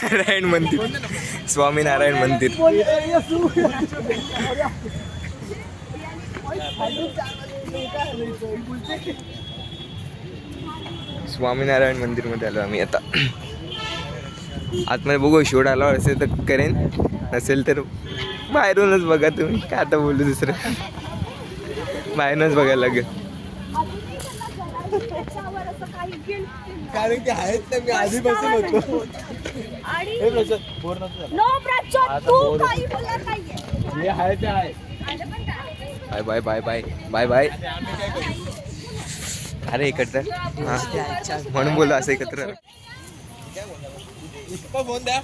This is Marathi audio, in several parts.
नारायण मंदिर, स्वामीनारायण मंदिर. स्वामीनारायण मंदिर मध्ये आलो आम्ही आता. आतमध्ये बघू, शूट आला असेल तर करेन, नसेल तर बाहेरूनच बघा तुम्ही. काय आता बोलू दुसरं, बाहेरूनच बघायला लागेल. कारण की आहेत ते मी आधीपासून होतो. हे आहे ते आहे. Bye bye bye bye bye bye. अरे एकत्र म्हणून बोललो असं एकत्र. फोन द्या.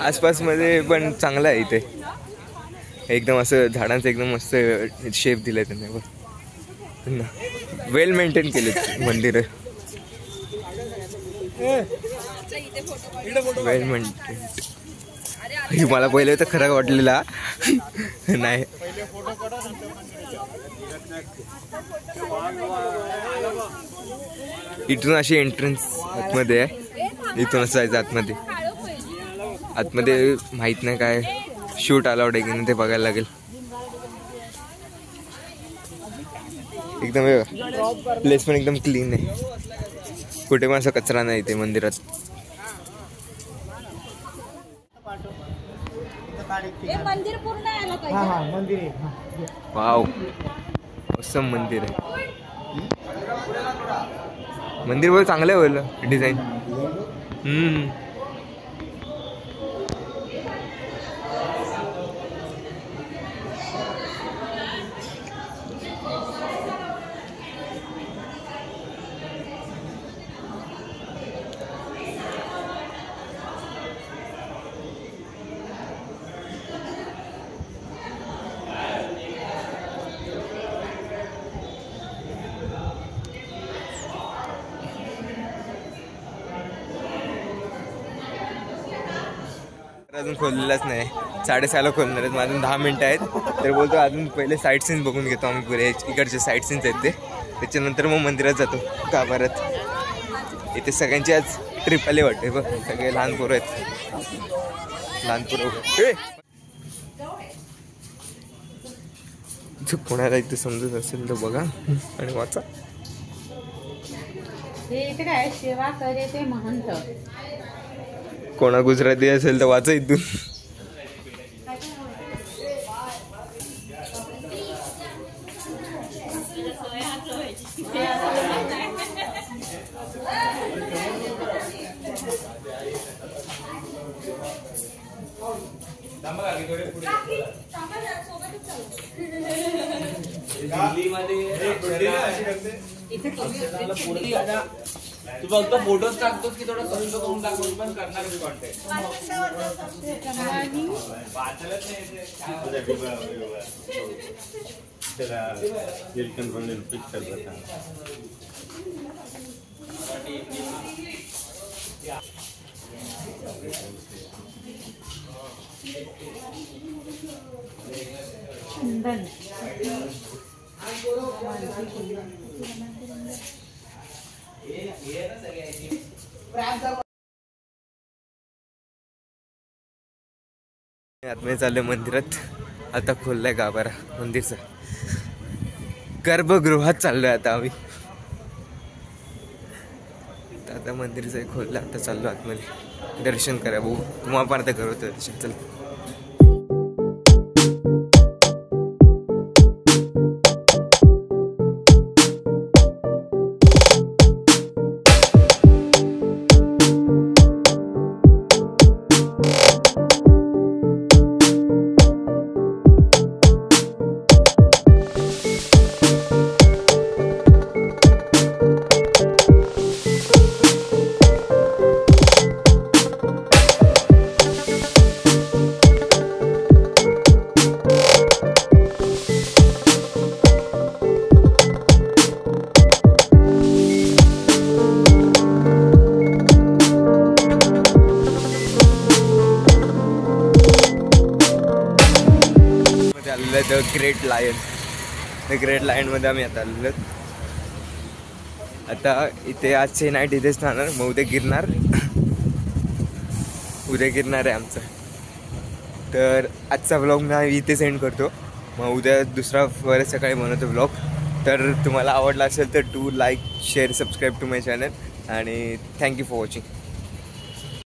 आसपास मध्ये पण चांगलं आहे इथे. एकदम असं झाडांचं एकदम मस्त शेप दिलाय त्यांना. वेल मेंटेन केले मंदिर. वेल मेंटेन. मला पहिले तर खरं वाटलेला नाही. इथून अशी एंट्रन्स आतमध्ये आहे. इथूनच जायचं आतमध्ये. आतमध्ये माहित नाही काय शूट अलाउड आहे की नाही ते बघायला लागेल. एकदम प्लेस पण एकदम क्लीन आहे. कुठे पण असा कचरा नाही इथे मंदिरात. वाव, मस्त मंदिर आहे. मंदिर बहुत चांगलं आहे बोल डिझाईन. अजून खोललेलाच नाही. 6:30ला खोलणार आहेत. अजून 10 मिनिटं आहेत. तर बोलतो अजून पहिले साईट सीन्स बघून घेतो आम्ही. पुरे इकडचे साईट सीन्स आहेत ते. त्याच्यानंतर मग मंदिरात जातो गाभाऱ्यात. इथे सगळ्यांची आज ट्रिप आली वाटते बघ. सगळे लहान पोरं आहेत. लहान पोरं कोणाला इथे समजत असेल तर बघा आणि वाचा. सेवा करे ते महंत. कोणा गुजराती असेल तर वाचा इथून. तू फक्त फोटोज टाकतोस की थोडं करून करून टाकतोस पण करणार कॉन्टेंट. आतमध्ये चाललोय मंदिरात. आता खोललाय गाभारा मंदिरचा. गर्भगृहात चाललोय आता आम्ही. आता मंदिरचं खोललं. आता चाललो आतमध्ये दर्शन करा. भाऊ तुम्हाला पण आता करतो दर्शन. चल. The great lion. The great लाईनमध्ये आम्ही आता आलेलो. आता इथे आजची नाईट इथेच राहणार. मग उद्या गिरणार आहे आमचं. तर आजचा व्लॉग मी इथे सेंड करतो. मग उद्या दुसरा बरेच सकाळी बनवतो व्लॉग. तर तुम्हाला आवडला असेल तर do like share subscribe to my channel आणि थँक्यू फॉर वॉचिंग.